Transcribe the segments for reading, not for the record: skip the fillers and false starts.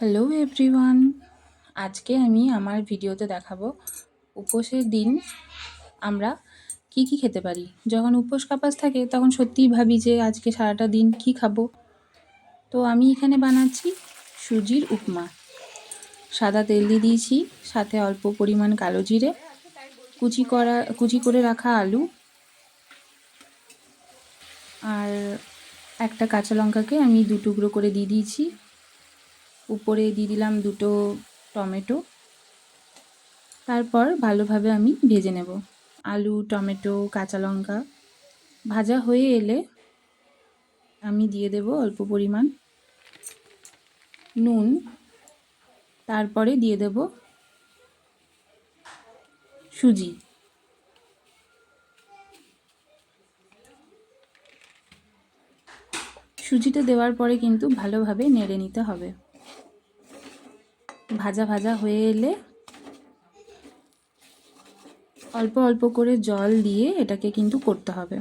Hello everyone, আজকে আমি আমার ভিডিওতে দেখাবো উপোসের দিন আমরা কি কি খেতে পারি। যখন উপোস কাপাস থাকে তখন সত্যিই ভাবি যে আজকে সারাটা দিন কি খাবো। তো আমি এখানে বানাচ্ছি সুজির উপমা। সাদা তেল দিয়ে দিয়েছি, সাথে অল্প পরিমাণ কালো জিরে, কুচি করে রাখা আলু আর একটা কাঁচা লঙ্কাকে আমি 2 টুকরো করে দিয়ে দিয়েছি। উপরে দিয়ে দিলাম 2টো টমেটো। তারপর ভালোভাবে আমি ভেজে নেব। আলু, টমেটো, কাঁচা লঙ্কা ভাজা হয়ে এলে আমি দিয়ে দেব অল্প পরিমাণ নুন। তারপরে দিয়ে দেব সুজি। সুজিটা দেওয়ার পরে কিন্তু ভালোভাবে নেড়ে নিতে হবে। ভাজা ভাজা হয়ে এলে অল্প অল্প করে জল দিয়ে এটাকে কিন্তু করতে হবে।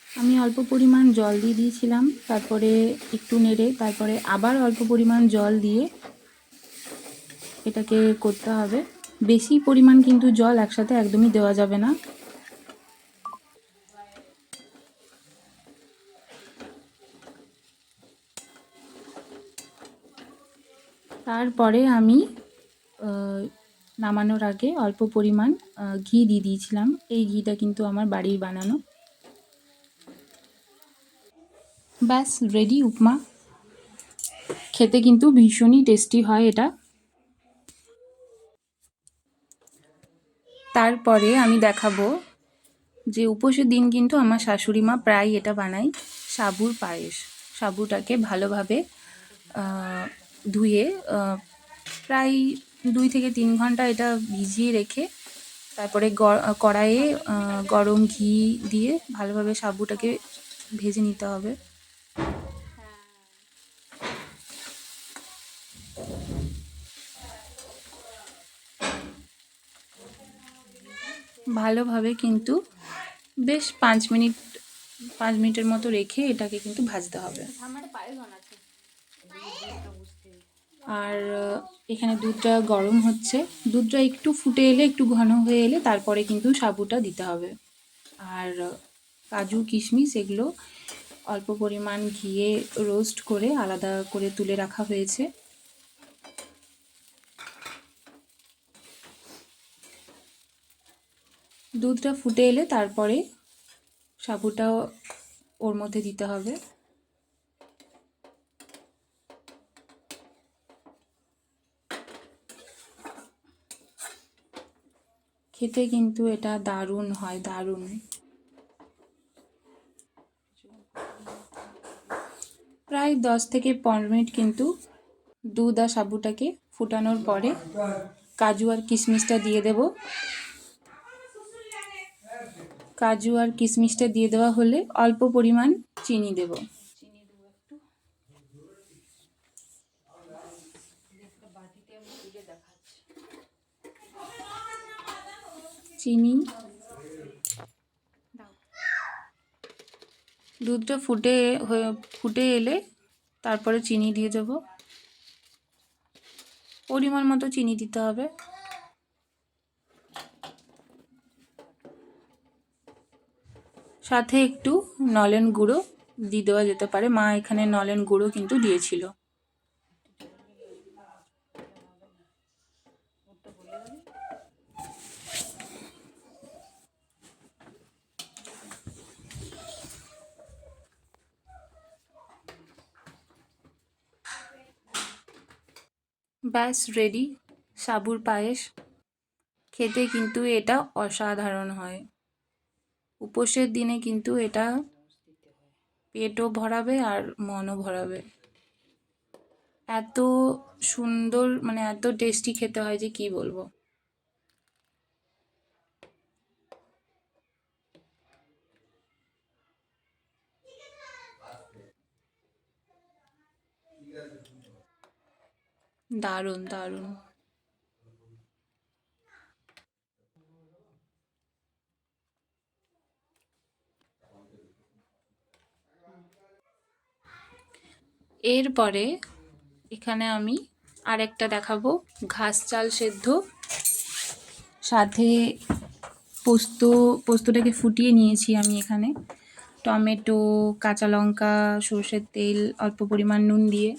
আমি অল্প পরিমাণ জল দিয়ে দিয়েছিলাম, তারপরে একটু নেড়ে তারপরে আবার অল্প পরিমাণ জল দিয়ে এটাকে করতে হবে। বেশি পরিমাণ কিন্তু জল একসাথে একদমই দেওয়া যাবে না। তারপরে আমি নামানোর আগে অল্প পরিমাণ ঘি দিয়ে দিয়েছিলাম। এই ঘিটা কিন্তু আমার বাড়ির বানানো। ব্যাস রেডি উপমা। খেতে কিন্তু ভীষণই টেস্টি হয় এটা। তারপরে আমি দেখাবো যে উপোসের দিন কিন্তু আমার শাশুড়ি মা প্রায় এটা বানায়, সাবুর পায়েস। সাবুটাকে ভালোভাবে ধুয়ে প্রায় 2 থেকে 3 ঘন্টা এটা ভিজিয়ে রেখে তারপরে কড়াইয়ে গরম ঘি দিয়ে ভালোভাবে সাবুটাকে ভেজে নিতে হবে। ভালোভাবে কিন্তু বেশ 5 মিনিটের মতো রেখে এটাকে কিন্তু ভাজতে হবে। আর এখানে দুধটা গরম হচ্ছে, দুধটা একটু ফুটে এলে, একটু ঘন হয়ে এলে তারপরে কিন্তু সাবুটা দিতে হবে। আর কাজু কিশমিশ এগুলো অল্প পরিমাণ ঘিয়ে রোস্ট করে আলাদা করে তুলে রাখা হয়েছে। দুধটা ফুটে এলে তারপরে সাবুটাও ওর মধ্যে দিতে হবে। খেতে কিন্তু এটা দারুণ হয়, দারুণ। প্রায় 10 থেকে 15 মিনিট কিন্তু দুধ আর সাবুটাকে ফুটানোর পরে কাজু আর কিশমিশটা দিয়ে দেব। কাজু আর কিশমিশটা দিয়ে দেওয়া হলে অল্প পরিমাণ চিনি দেব। চিনি, দুধটা ফুটে এলে তারপরে চিনি দিয়ে দেব। পরিমাণ মতো চিনি দিতে হবে। সাথে একটু নলেন গুঁড়ো দিয়ে দেওয়া যেতে পারে। মা এখানে নলেন গুঁড়ো কিন্তু দিয়েছিল। ব্যাস রেডি সাবুর পায়েস। খেতে কিন্তু এটা অসাধারণ হয়। উপোসের দিনে কিন্তু এটা পেটও ভরাবে আর মনও ভরাবে। এত সুন্দর, মানে এত টেস্টি খেতে হয় যে কি বলবো। দারুণ দারুণ। এরপরে এখানে আমি আরেকটা দেখাবো, ঘাস চাল সেদ্ধ, সাথে পোস্তটাকে ফুটিয়ে নিয়েছি আমি এখানে, টমেটো, কাঁচা লঙ্কা, সর্ষের তেল, অল্প পরিমাণ নুন দিয়ে।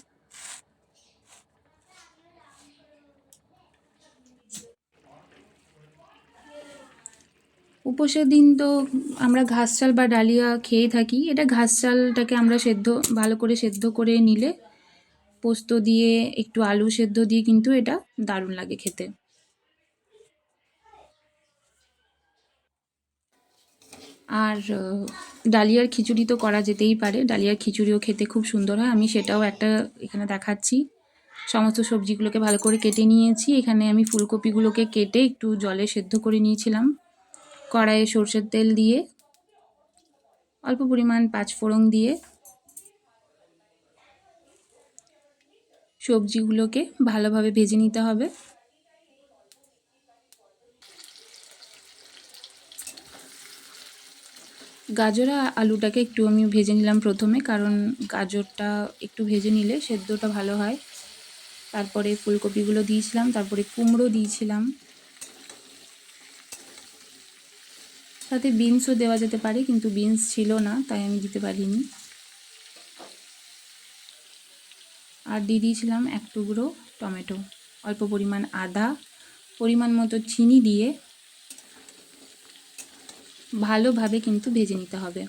উপোসের দিন তো আমরা ঘাস চাল বা ডালিয়া খেয়ে থাকি। এটা ঘাস চালটাকে আমরা ভালো করে সেদ্ধ করে নিলে পোস্ত দিয়ে একটু আলু সেদ্ধ দিয়ে কিন্তু এটা দারুণ লাগে খেতে। আর ডালিয়ার খিচুড়ি তো করা যেতেই পারে, ডালিয়ার খিচুড়িও খেতে খুব সুন্দর হয়। আমি সেটাও একটা এখানে দেখাচ্ছি। সমস্ত সবজিগুলোকে ভালো করে কেটে নিয়েছি। এখানে আমি ফুলকপিগুলোকে কেটে একটু জলে সেদ্ধ করে নিয়েছিলাম। কড়াইয়ে সর্ষের তেল দিয়ে অল্প পরিমাণ পাঁচফোড়ন দিয়ে সবজিগুলোকে ভালোভাবে ভেজে নিতে হবে। গাজর আর আলুটাকে একটু আমি ভেজে নিলাম প্রথমে, কারণ গাজরটা একটু ভেজে নিলে সেদ্ধটা ভালো হয়। তারপরে ফুলকপিগুলো দিয়েছিলাম, তারপরে কুমড়ো দিয়েছিলাম, সাথে বিনসও দেওয়া যেতে পারে, কিন্তু বিনস ছিল না তাই আমি দিতে পারিনি। আর দিয়ে দিয়েছিলাম এক টুকরো টমেটো, অল্প পরিমাণ আদা, পরিমাণ মতো চিনি দিয়ে ভালোভাবে কিন্তু ভেজে নিতে হবে।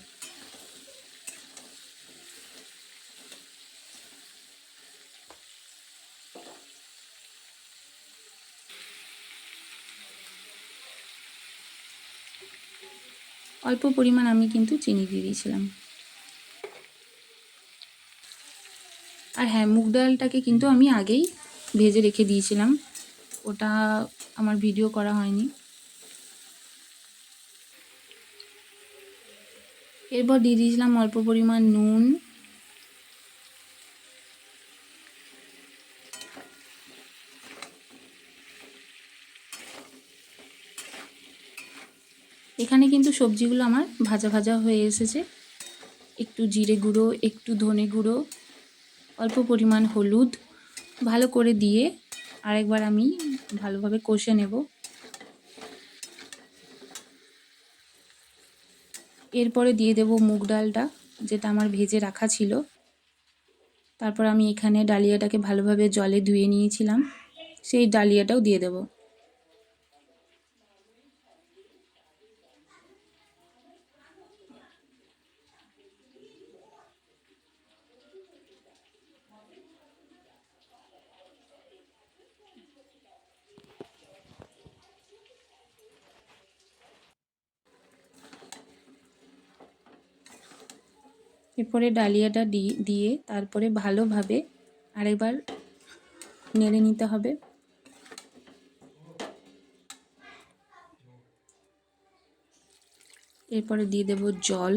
অল্প পরিমাণ আমি কিন্তু চিনি দিয়ে দিয়েছিলাম। আর হ্যাঁ, মুগ ডালটাকে কিন্তু আমি আগেই ভেজে রেখে দিয়েছিলাম, ওটা আমার ভিডিও করা হয়নি। এরপর দিয়ে দিয়েছিলাম অল্প পরিমাণ নুন, এখানে কিন্তু সবজিগুলো আমার ভাজা ভাজা হয়ে এসেছে। একটু জিরে গুঁড়ো, একটু ধনে গুঁড়ো, অল্প পরিমাণ হলুদ ভালো করে দিয়ে আরেকবার আমি ভালোভাবে কষে নেব। এরপরে দিয়ে দেব মুগ ডালটা, যেটা আমার ভেজে রাখা ছিল। তারপর আমি এখানে ডালিয়াটাকে ভালোভাবে জলে ধুয়ে নিয়েছিলাম, সেই ডালিয়াটাও দিয়ে দেব। এরপরে ডালিয়াটা দিয়ে তারপরে ভালোভাবে আরেকবার নেড়ে নিতে হবে। এরপরে দিয়ে দেব জল,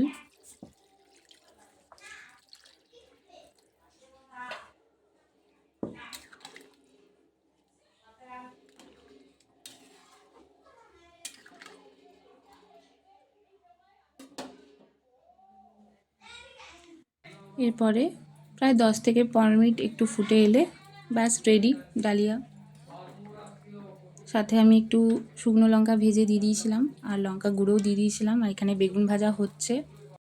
এরপরে প্রায় 10 থেকে 15 মিনিট একটু ফুটে এলে ব্যাস রেডি ডালিয়া। সাথে আমি একটু শুকনো লঙ্কা ভেজে দিয়ে দিয়েছিলাম আর লঙ্কা গুঁড়োও দিয়ে দিয়েছিলাম। আর এখানে বেগুন ভাজা হচ্ছে।